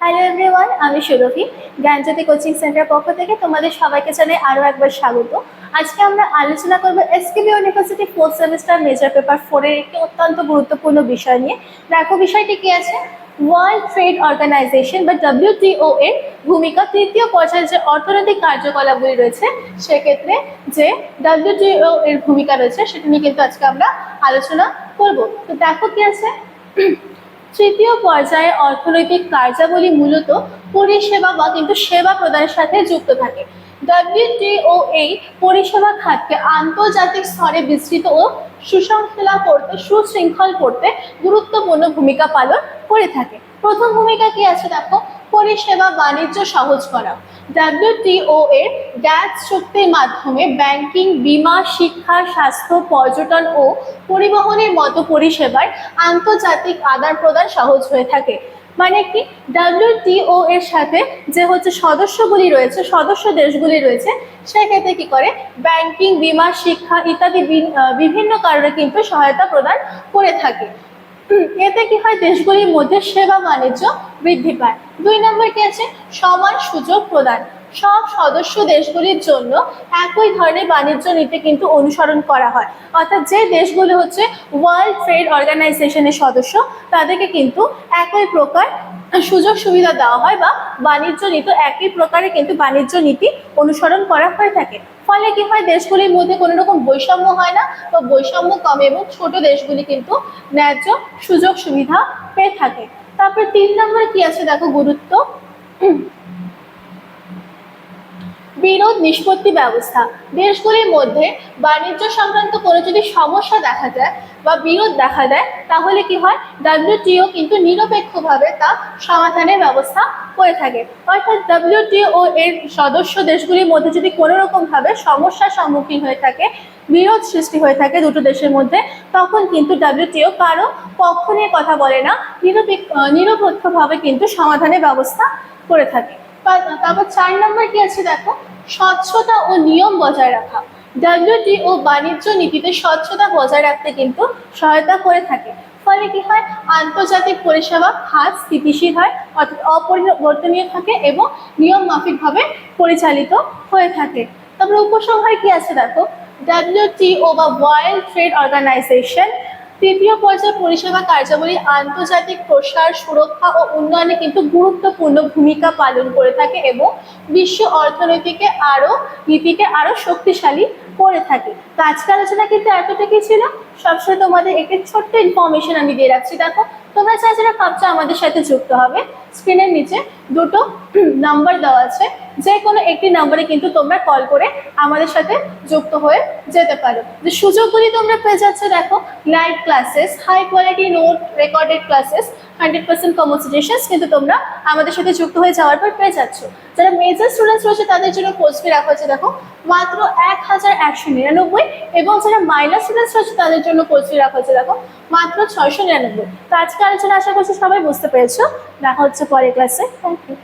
Hello everyone, আমি সুরভি জ্ঞানজ্যোতি coaching centre পক্ষ থেকে তোমাদের সবাইকে জানাই আরও একবার স্বাগত। আজকে আমরা আলোচনা করব SKB university 4th semester major paper 4 এর একটি অত্যন্ত গুরুত্বপূর্ণ বিষয় নিয়ে। দেখো বিষয়টি কি আছে, ওয়ার্ল্ড ট্রেড অর্গানাইজেশন বা WTO এর ভূমিকা, তৃতীয় পর্যায়ে যে অর্থনৈতিক কার্যকলাপগুলি রয়েছে সেক্ষেত্রে যে WTO এর ভূমিকা রয়েছে সেটা নিয়ে কিন্তু আজকে আমরা আলোচনা করব। তো দেখো কি আছে, তৃতীয় পর্যায়ে অর্থনৈতিক কার্যাবলী মূলত পরিষেবা বা কিন্তু সেবা প্রদানের সাথে যুক্ত থাকে। WTO এই পরিষেবা খাতকে আন্তর্জাতিক স্তরে বিস্তৃত ও সুশৃঙ্খল করতে গুরুত্বপূর্ণ ভূমিকা পালন করে থাকে। প্রথম ভূমিকা কি আছে দেখো, পরিষেবা বাণিজ্য সহজ করা। WTO এর গ্যাস চুক্তির মাধ্যমে ব্যাংকিং, বীমা, শিক্ষা, স্বাস্থ্য, পর্যটন ও পরিবহনের মতো পরিষেবার আন্তর্জাতিক আদান প্রদান সহজ হয়ে থাকে। মানে কি, WTO এর সাথে যে সদস্যগুলি রয়েছে, সদস্য দেশগুলি রয়েছে, সেক্ষেত্রে কি করে ব্যাংকিং, বীমা, শিক্ষা ইত্যাদি বিভিন্ন কারণে কিন্তু সহায়তা প্রদান করে থাকে। এতে কি হয়, দেশগুলির মধ্যে সেবা বাণিজ্য বৃদ্ধি পায়। 2 নম্বর কি আছে, সমান সুযোগ প্রদান। সব সদস্য দেশগুলির জন্য একই ধরনের বাণিজ্য নীতি কিন্তু অনুসরণ করা হয়। অর্থাৎ যে দেশগুলো ওয়ার্ল্ড ট্রেড অর্গানাইজেশনের সদস্য তাদেরকে কিন্তু একই প্রকার সুযোগ সুবিধা দেওয়া হয় বা বাণিজ্য নীতি একই প্রকারে কিন্তু বাণিজ্য নীতি অনুসরণ করা হয়ে থাকে। ফলে কি হয়, দেশগুলির মধ্যে কোনো রকম বৈষম্য হয় না বা বৈষম্য কমে এবং ছোট দেশগুলি কিন্তু ন্যায্য সুযোগ সুবিধা পেয়ে থাকে। তারপর 3 নম্বর কি আছে দেখো, গুরুত্ব বিরোধ নিষ্পত্তি ব্যবস্থা। দেশগুলির মধ্যে বাণিজ্য সংক্রান্ত কোনো যদি সমস্যা দেখা যায় বা বিরোধ দেখা দেয় তাহলে কি হয়, WTO কিন্তু নিরপেক্ষভাবে তা সমাধানের ব্যবস্থা করে থাকে। অর্থাৎ WTO এর সদস্য দেশগুলির মধ্যে যদি কোনো রকমভাবে সমস্যার সম্মুখীন হয়ে থাকে, বিরোধ সৃষ্টি হয়ে থাকে দুটো দেশের মধ্যে, তখন কিন্তু WTO কারো পক্ষ নিয়ে কথা বলে না, নিরপেক্ষভাবে কিন্তু সমাধানের ব্যবস্থা করে থাকে। তারপর 4 নম্বর কি আছে দেখো, স্বচ্ছতা ও নিয়ম বজায় রাখা। WTO বাণিজ্য নীতিতে স্বচ্ছতা বজায় রাখতে কিন্তু সহায়তা করে থাকে। ফলে কি হয়, আন্তর্জাতিক পরিষেবা খাত স্থিতিশীল হয়, অর্থাৎ অপরিবর্তনীয় থাকে এবং নিয়ম মাফিকভাবে পরিচালিত হয়ে থাকে। তারপরে উপসংহারে কি আছে দেখো, WTO বা ওয়ার্ল্ড ট্রেড অর্গানাইজেশন তৃতীয় পর্যায়ে পরিষেবা কার্যাবলী আন্তর্জাতিক প্রসার, সুরক্ষা ও উন্নয়নে কিন্তু গুরুত্বপূর্ণ ভূমিকা পালন করে থাকে এবং বিশ্ব অর্থনীতিকে নীতিকে আরো শক্তিশালী করে থাকে। তো আজকে আলোচনা কিন্তু এতটুকুই ছিল। সবসময় তোমাদের একটি ছোট্ট ইনফরমেশন আমি দিয়ে রাখছি। দেখো, তোমরা যারা ভাবছো আমাদের সাথে যুক্ত হবে, স্ক্রিনের নিচে দুটো নাম্বার দেওয়া আছে, যে কোনো একটি নাম্বারে কিন্তু তোমরা কল করে আমাদের সাথে যুক্ত হয়ে যেতে পারো। যে সুযোগগুলি তোমরা পেয়ে যাচ্ছ দেখো, live classes, high quality note, recorded classes, 100% common suggestions কিন্তু তোমরা আমাদের সাথে যুক্ত হয়ে যাওয়ার পর পেয়ে যাচ্ছ। যারা মেজর স্টুডেন্টস রয়েছে তাদের জন্য কোর্স ফি রাখা হচ্ছে দেখো মাত্র 1199, এবং যারা মাইনর স্টুডেন্টস রয়েছে তাদের জন্য কোর্স ফি রাখা হচ্ছে দেখো মাত্র 699। তো আজকে আলোচনা আশা করছি সবাই বুঝতে পেরেছো। দেখা হচ্ছে পরের ক্লাসে। Thank you.